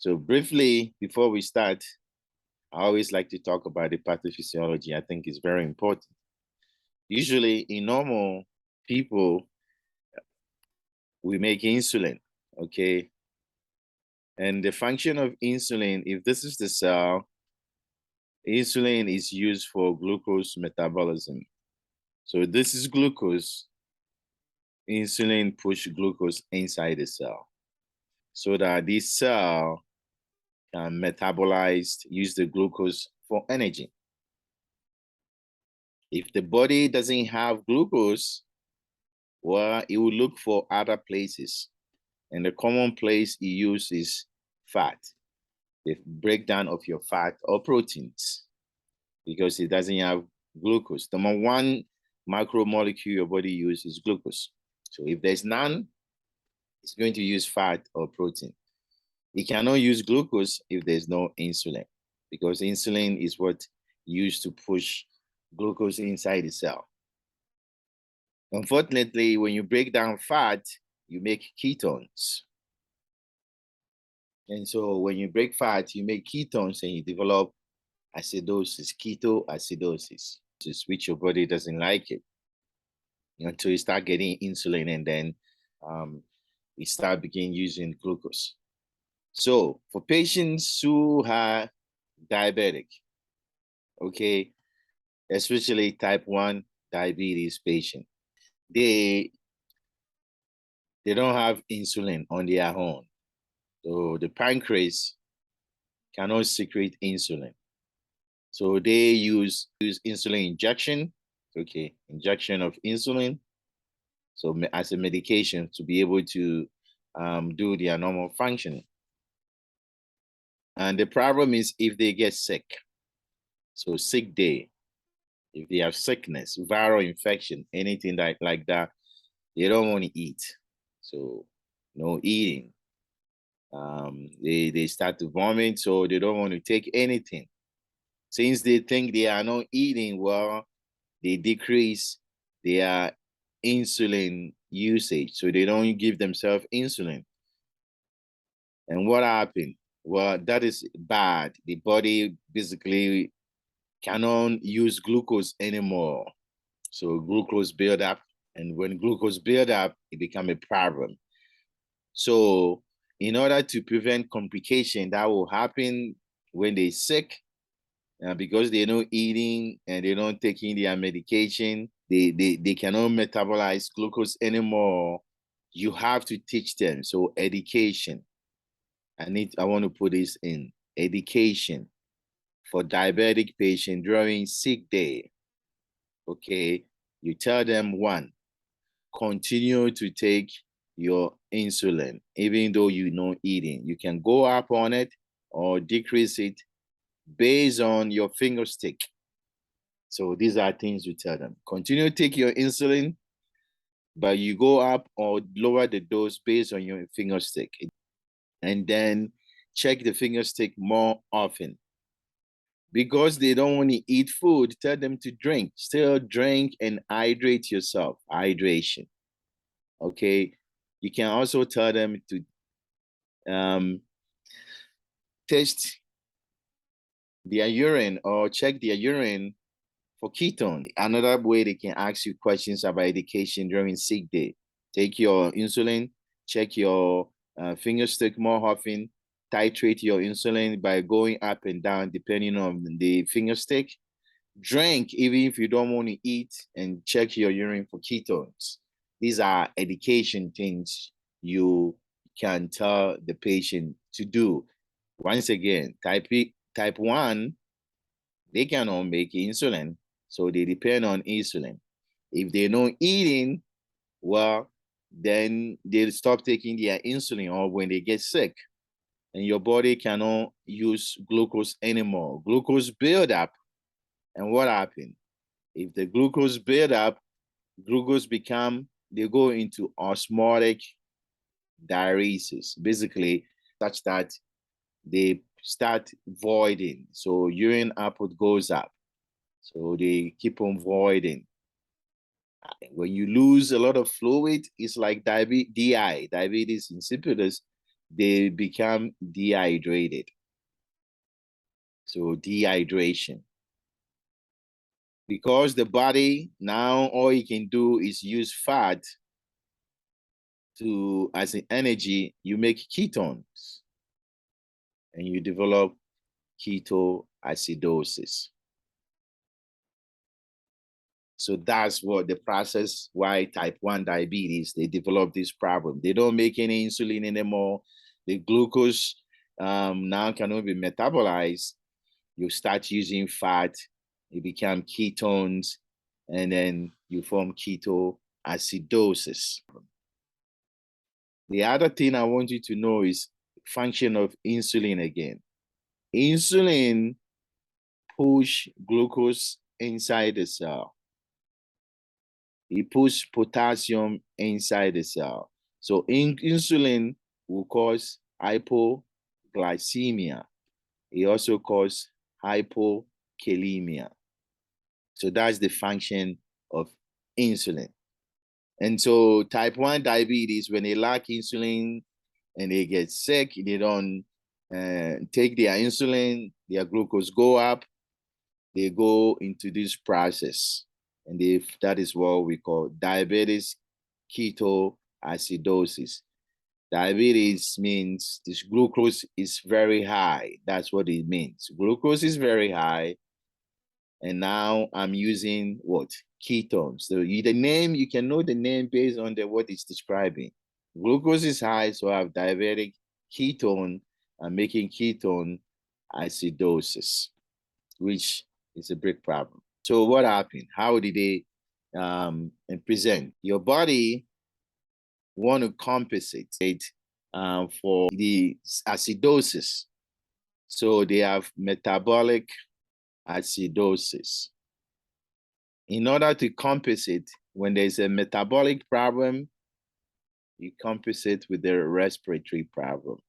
So briefly, before we start, I always like to talk about the pathophysiology. I think it's very important. Usually in normal people, we make insulin, okay? And the function of insulin, if this is the cell, insulin is used for glucose metabolism. So this is glucose. Insulin push glucose inside the cell so that this cell can metabolize, use the glucose for energy. If the body doesn't have glucose, well, it will look for other places. And the common place it uses is fat, the breakdown of your fat or proteins, because it doesn't have glucose. The number one macromolecule your body uses is glucose. So if there's none, it's going to use fat or protein. It cannot use glucose if there's no insulin, because insulin is what used to push glucose inside the cell. Unfortunately, when you break down fat, you make ketones. And so when you break fat, you make ketones and you develop acidosis, ketoacidosis, which your body doesn't like it until you start getting insulin, and then you start begin using glucose. So for patients who are diabetic, okay, especially type 1 diabetes patient, they don't have insulin on their own. So the pancreas cannot secrete insulin. So they use insulin injection, okay, injection of insulin. So as a medication to be able to do their normal functioning. And the problem is if they get sick, so sick day, if they have sickness, viral infection, anything like that, they don't want to eat. So no eating. They start to vomit, so they don't want to take anything. Since they think they are not eating well, they decrease their insulin usage, so they don't give themselves insulin. And what happened? Well, that is bad. The body basically cannot use glucose anymore. So glucose build up, and when glucose build up, it becomes a problem. So in order to prevent complication that will happen when they're sick, because they're not eating and they're not taking their medication, they cannot metabolize glucose anymore. You have to teach them. So education. I want to put this in education for diabetic patient during sick day. Okay, you tell them, one, continue to take your insulin, even though you're not eating. You can go up on it or decrease it based on your finger stick. So these are things you tell them. Continue to take your insulin, but you go up or lower the dose based on your finger stick. And then check the finger stick more often. Because they don't want to eat food, tell them to drink. Still drink and hydrate yourself. Hydration. Okay. You can also tell them to test their urine or check their urine for ketone. Another way they can ask you questions about education during sick day. Take your insulin, check your finger stick more often, titrate your insulin by going up and down depending on the finger stick. Drink even if you don't want to eat, and check your urine for ketones. These are education things you can tell the patient to do. Once again, type 1, they cannot make insulin, so they depend on insulin. If they're not eating, well, then they'll stop taking their insulin, or when they get sick and your body cannot use glucose anymore. Glucose build up, and what happened? If the glucose build up, they go into osmotic diuresis, basically such that they start voiding. So urine output goes up. So they keep on voiding. When you lose a lot of fluid, it's like diabetes insipidus. they become dehydrated. So dehydration. Because the body now all it can do is use fat to as an energy, you make ketones and you develop ketoacidosis. So that's what the process why type 1 diabetes, they develop this problem. They don't make any insulin anymore. The glucose now cannot be metabolized. You start using fat, it become ketones, and then you form ketoacidosis. The other thing I want you to know is function of insulin again. Insulin push glucose inside the cell. It push potassium inside the cell. So insulin will cause hypoglycemia. It also causes hypokalemia. So that's the function of insulin. And so type 1 diabetes, when they lack insulin and they get sick, they don't take their insulin, their glucose go up, they go into this process. And that is what we call diabetic ketoacidosis. Diabetes means this glucose is very high. That's what it means. Glucose is very high. And now I'm using what? Ketones. So the name, you can know the name based on what it's describing. Glucose is high, so I have diabetic ketone. I'm making ketone acidosis, which is a big problem. So what happened? How did they present? Your body want to compensate for the acidosis. So they have metabolic acidosis. In order to compensate, when there's a metabolic problem, you compensate with the respiratory problem.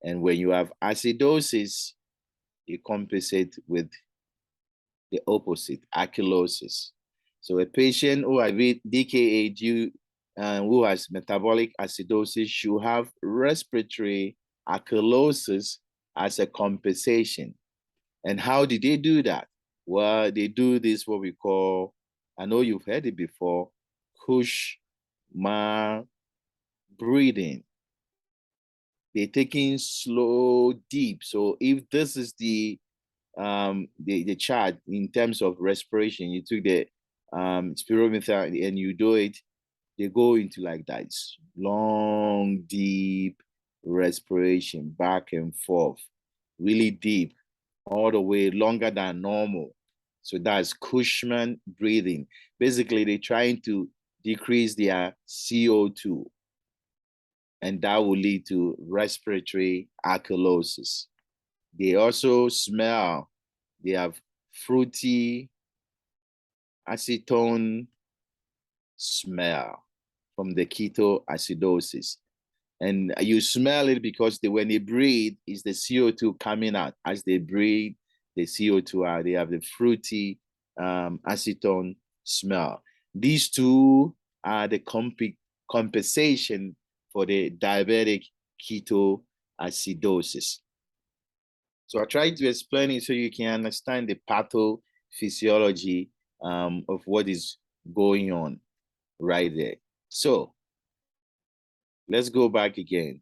And when you have acidosis, you compensate with the opposite, acidosis. So a patient who has DKA who has metabolic acidosis should have respiratory acidosis as a compensation. And how did they do that? Well, they do this, what we call, I know you've heard it before, Kushma breathing. They're taking slow, deep. So if this is the chart in terms of respiration, you took the spirometer and you do it, they go into like that, long, deep respiration, back and forth, really deep, all the way longer than normal. So that's Cushman breathing. Basically, they're trying to decrease their CO2, and that will lead to respiratory alkalosis. They also smell. They have fruity acetone smell from the ketoacidosis. And you smell it because when they breathe, is the CO2 coming out. As they breathe, the CO2 out. They have the fruity acetone smell. These two are the compensation for the diabetic ketoacidosis. So I tried to explain it so you can understand the pathophysiology of what is going on right there. So let's go back again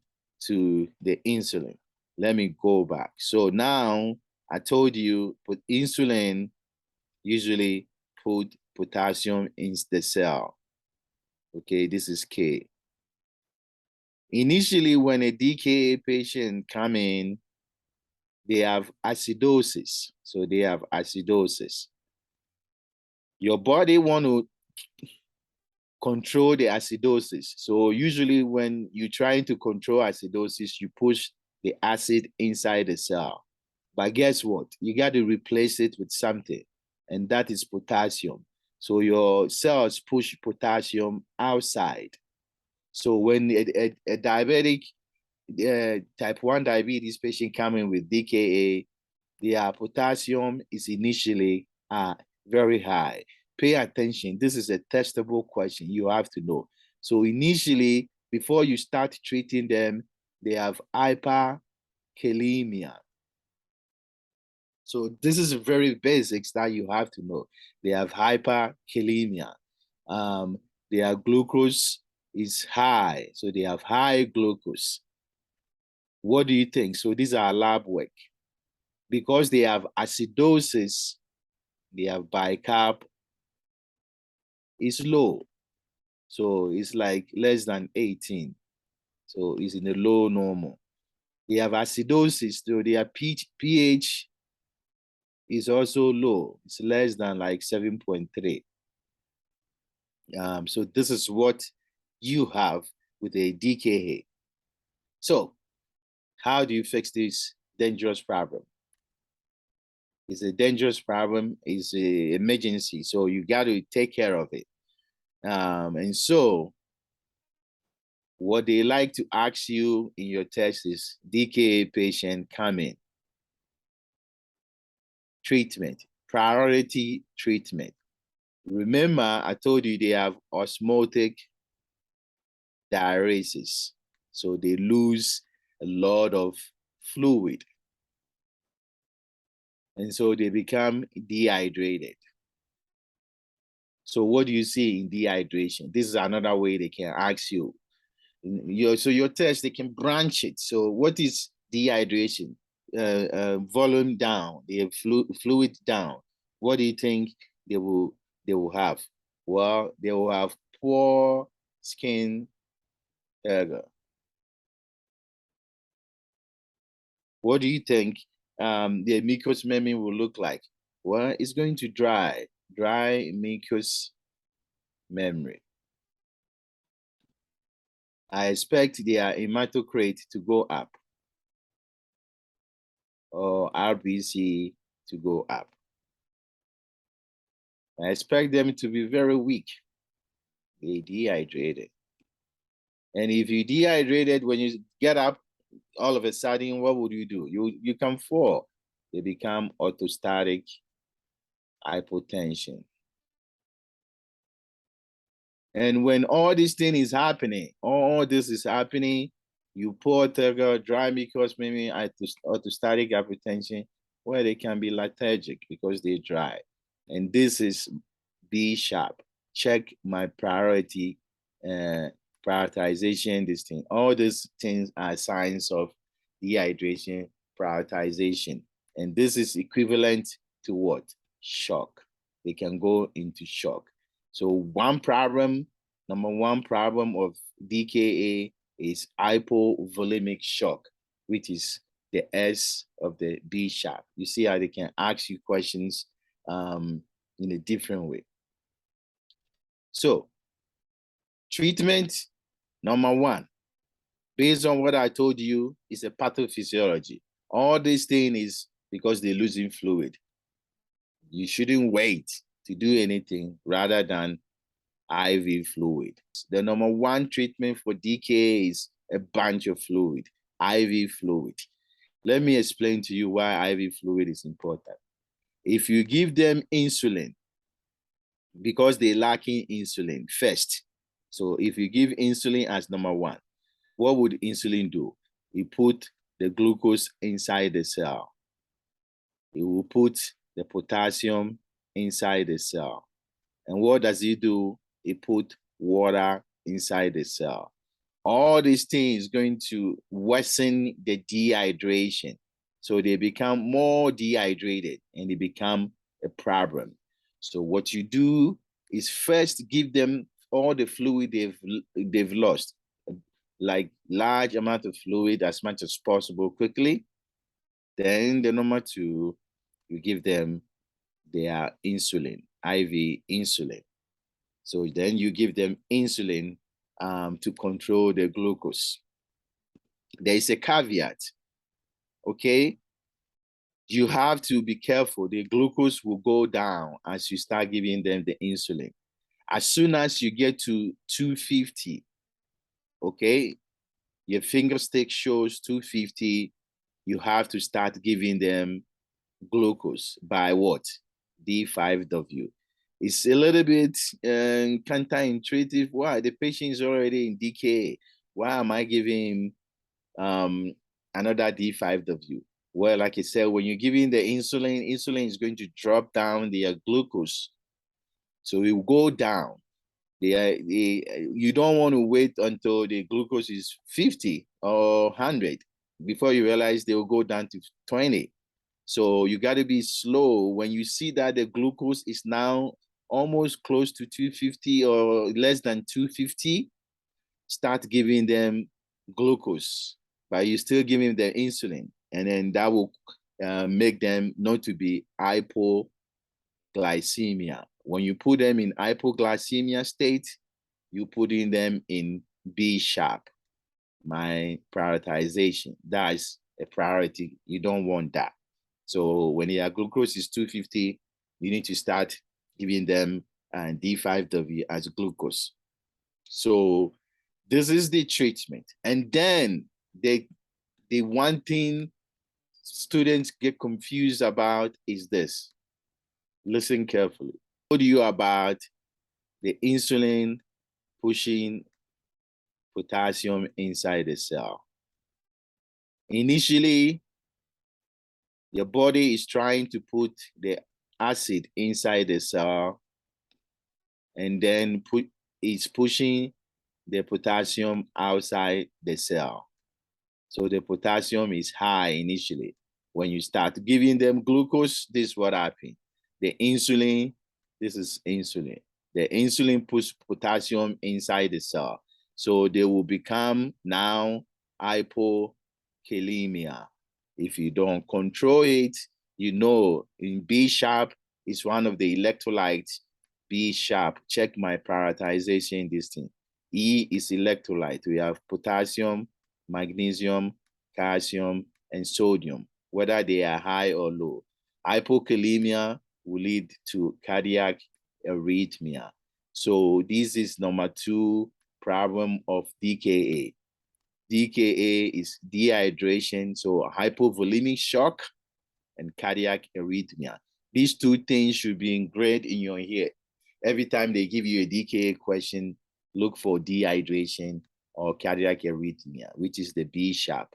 to the insulin. Let me go back. So now I told you, put insulin usually put potassium in the cell. Okay, this is K. Initially, when a DKA patient come in, they have acidosis. So they have acidosis. Your body want to control the acidosis. So usually when you're trying to control acidosis, you push the acid inside the cell. But guess what? You got to replace it with something, and that is potassium. So your cells push potassium outside. So when a diabetic, type 1 diabetes patient coming with DKA, their potassium is initially very high. Pay attention. This is a testable question. You have to know. So initially, before you start treating them, they have hyperkalemia. So this is very basics that you have to know. They have hyperkalemia. Their glucose is high, so they have high glucose. What do you think? So these are lab work. Because they have acidosis, they have bicarb is low. So it's like less than 18. So it's in a low normal. They have acidosis, so their pH is also low. It's less than like 7.3. So this is what you have with a DKA. So how do you fix this dangerous problem? It's a dangerous problem. It's an emergency. So you got to take care of it. And so what they like to ask you in your test is DKA patient coming. Treatment, priority treatment. Remember, I told you they have osmotic diuresis. So they lose a lot of fluid. And so they become dehydrated. So what do you see in dehydration? This is another way they can ask you. So your test, they can branch it. So what is dehydration? Volume down, they have fluid down. What do you think they will have? Well, they will have poor skin. What do you think the mucous membrane will look like? Well, it's going to dry mucous membrane. I expect their hematocrit to go up or RBC to go up. I expect them to be very weak. They dehydrated. And if you dehydrated, when you get up, all of a sudden, what would you do? You can fall. They become orthostatic hypotension. And when all this thing is happening, you pour dry mucous membrane orthostatic hypotension, where they can be lethargic because they dry. And this is B sharp. Check my priority, prioritization, this thing. All these things are signs of dehydration, prioritization. And this is equivalent to what? Shock. They can go into shock. So number one problem of DKA is hypovolemic shock, which is the S of the B sharp. You see how they can ask you questions in a different way. So treatment, number one, based on what I told you, is a pathophysiology. All this thing is because they're losing fluid. You shouldn't wait to do anything rather than IV fluid. The number one treatment for DKA is a bunch of fluid, IV fluid. Let me explain to you why IV fluid is important. If you give them insulin, because they're lacking insulin first. So if you give insulin as number one, what would insulin do? It put the glucose inside the cell. It will put the potassium inside the cell. And what does it do? It put water inside the cell. All these things is going to worsen the dehydration. So they become more dehydrated and they become a problem. So what you do is first give them all the fluid they've lost, like large amount of fluid as much as possible quickly. Then the number two, you give them their insulin, IV insulin. So then you give them insulin to control the glucose. There is a caveat, okay? You have to be careful. The glucose will go down as you start giving them the insulin. As soon as you get to 250, okay, your finger stick shows 250, you have to start giving them glucose by what? D5W. It's a little bit counterintuitive. Why? The patient is already in DKA. why am I giving another D5W? Well, like I said, when you're giving the insulin, insulin is going to drop down the glucose. So it will go down. You don't want to wait until the glucose is 50 or 100 before you realize they will go down to 20. So you got to be slow. When you see that the glucose is now almost close to 250 or less than 250, start giving them glucose, but you still giving them insulin. And then that will make them not to be hypoglycemia. When you put them in hypoglycemia state, you putting them in B sharp, my prioritization. That's a priority. You don't want that. So when your glucose is 250, you need to start giving them D5W as glucose. So this is the treatment. And then the one thing students get confused about is this. Listen carefully. I told you about the insulin pushing potassium inside the cell. Initially, your body is trying to put the acid inside the cell, and then it's pushing the potassium outside the cell. So the potassium is high initially. When you start giving them glucose, this is what happens. The insulin, this is insulin. The insulin pushes potassium inside the cell. So they will become now hypokalemia. If you don't control it, you know, in B sharp is one of the electrolytes. B sharp, check my prioritization, this thing. E is electrolyte. We have potassium, magnesium, calcium, and sodium, whether they are high or low. Hypokalemia will lead to cardiac arrhythmia. So this is number 2 problem of DKA. DKA is dehydration, so hypovolemic shock and cardiac arrhythmia. These 2 things should be ingrained in your head. Every time they give you a DKA question, look for dehydration or cardiac arrhythmia, which is the B sharp.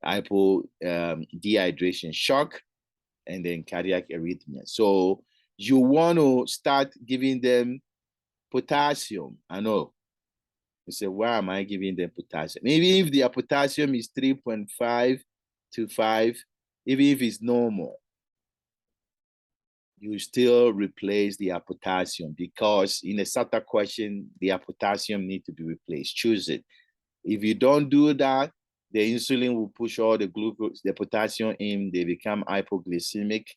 Dehydration, shock, and then cardiac arrhythmia. So you want to start giving them potassium. I know. You say, why am I giving them potassium? Maybe if their potassium is 3.5 to 5, even if it's normal, you still replace their potassium, because in a SATA question, their potassium need to be replaced. Choose it. If you don't do that, the insulin will push all the glucose, the potassium in, they become hypoglycemic,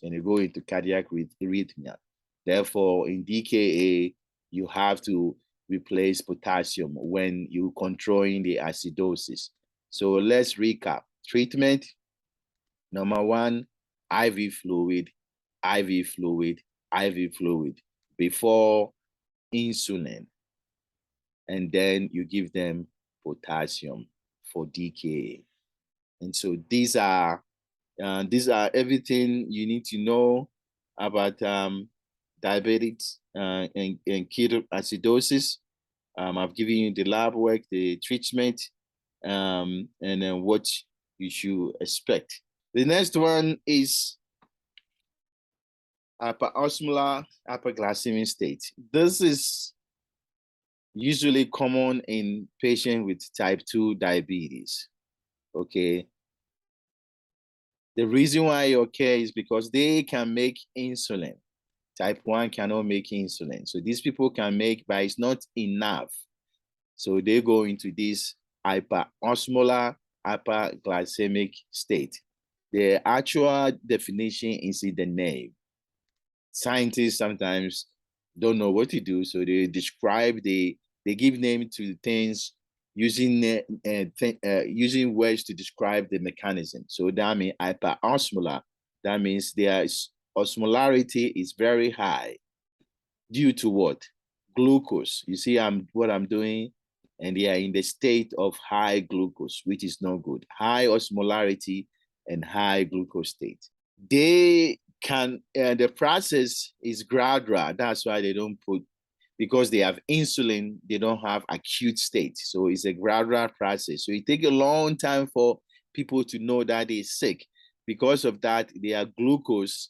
and they go into cardiac arrhythmia. Therefore, in DKA, you have to replace potassium when you're controlling the acidosis. So let's recap. Treatment, number 1, IV fluid, IV fluid, IV fluid before insulin. And then you give them potassium for DKA. And so these are everything you need to know about diabetics and ketoacidosis. I've given you the lab work, the treatment, and then what you should expect. The next one is Hyperosmolar Hyperglycemic State. This is usually common in patients with type 2 diabetes. Okay. The reason why it occurs is because they can make insulin. Type 1 cannot make insulin. So these people can make, but it's not enough. So they go into this hyperosmolar hyperglycemic state. The actual definition is in the name. Scientists sometimes don't know what to do, so they give name to things using using words to describe the mechanism. So that means hyperosmolar. That means their osmolarity is very high due to what? Glucose. You see, what I'm doing, and they are in the state of high glucose, which is not good. High osmolarity and high glucose state. They can, the process is gradual. That's why they don't put because they have insulin, they don't have acute state. So it's a gradual process. So it takes a long time for people to know that they're sick. Because of that, their glucose,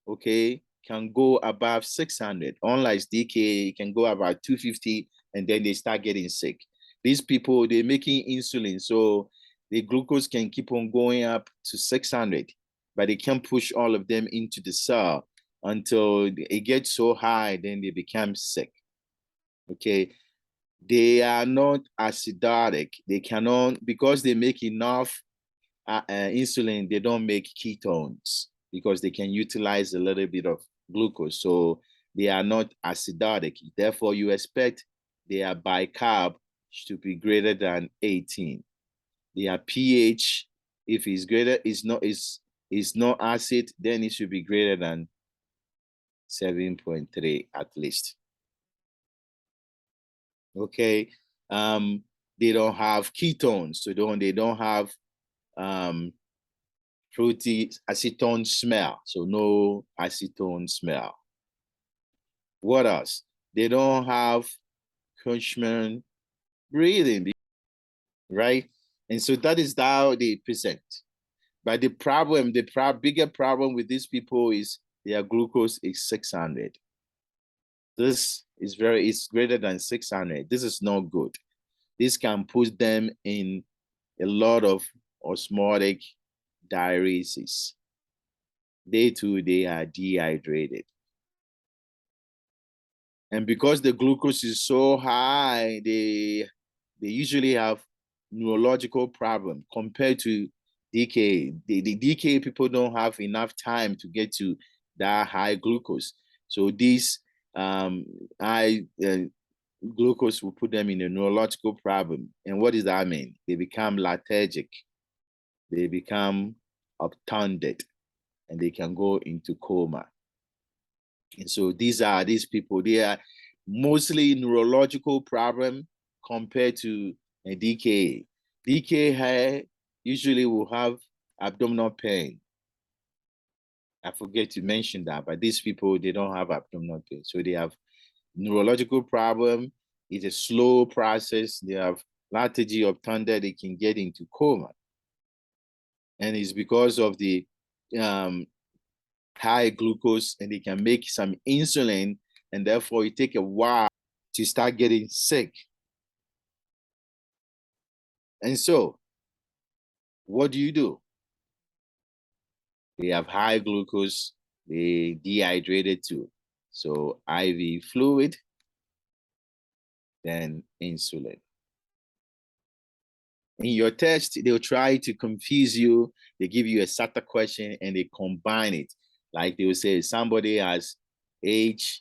okay, can go above 600. Unlike DKA, it can go about 250, and then they start getting sick. These people, they're making insulin, so the glucose can keep on going up to 600, but they can't push all of them into the cell until it gets so high, then they become sick. Okay, they are not acidotic. They cannot, because they make enough insulin, they don't make ketones because they can utilize a little bit of glucose. So they are not acidotic. Therefore, you expect their bicarb to be greater than 18. Their pH, if it's greater, is not acid, then it should be greater than 7.3 at least. Okay. They don't have ketones, so they don't have fruity acetone smell, so no acetone smell. What else? They don't have Cushman breathing, right? And so that is how they present. But the problem, bigger problem with these people is their glucose is 600. This is it's greater than 600. This is not good. This can put them in a lot of osmotic diuresis. They are dehydrated. And because the glucose is so high, they usually have neurological problem compared to DKA. The DKA people don't have enough time to get to that high glucose. So these high glucose will put them in a neurological problem. And what does that mean? They become lethargic. They become obtunded, and they can go into coma. And so these people, they are mostly neurological problem compared to a DKA. DKA usually will have abdominal pain. I forget to mention that, but these people, they don't have abdominal pain. So they have neurological problem. It's a slow process. They have lethargy, obtunded, they can get into coma. And it's because of the high glucose, and they can make some insulin, and therefore it take a while to start getting sick. And so what do? They have high glucose, they dehydrated too. So IV fluid, then insulin. In your test, they'll try to confuse you. They give you a SATA question and they combine it. Like they will say, somebody has HHS.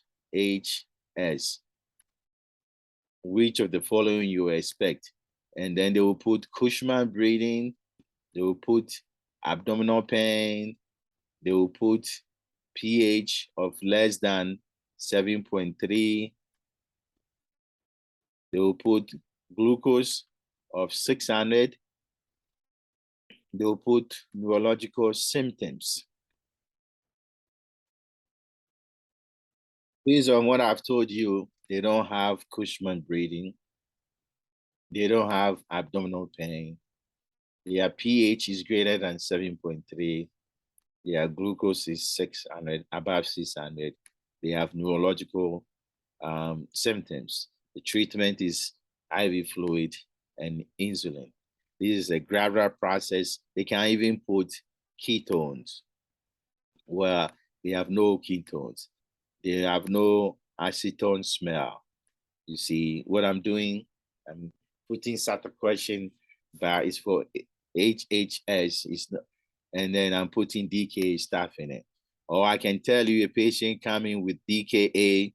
Which of the following you expect? And then they will put Cushman breathing. They will put abdominal pain. They will put pH of less than 7.3. They will put glucose of 600. They will put neurological symptoms. Based on what I've told you, they don't have Cushman breathing. They don't have abdominal pain. Their pH is greater than 7.3. Their glucose is 600, above 600. They have neurological symptoms. The treatment is IV fluid and insulin. This is a gradual process. They can even put ketones where they have no ketones. They have no acetone smell. You see what I'm doing? I'm putting SATA question, but it's for HHS. It's not, and then I'm putting DKA stuff in it. Or I can tell you a patient coming with DKA,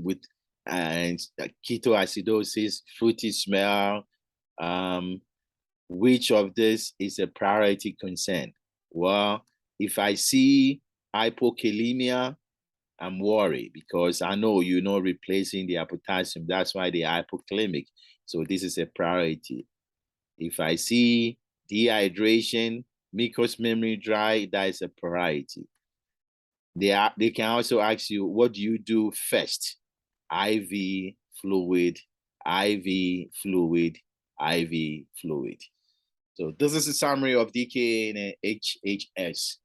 with ketoacidosis, fruity smell. Which of this is a priority concern? Well, if I see hypokalemia, I'm worried because I know you're not replacing their potassium. That's why they're hypokalemic. So this is a priority. If I see dehydration, mucous memory dry, that is a priority. They can also ask you, what do you do first? IV fluid, IV fluid, IV fluid. So this is a summary of DKA and HHS.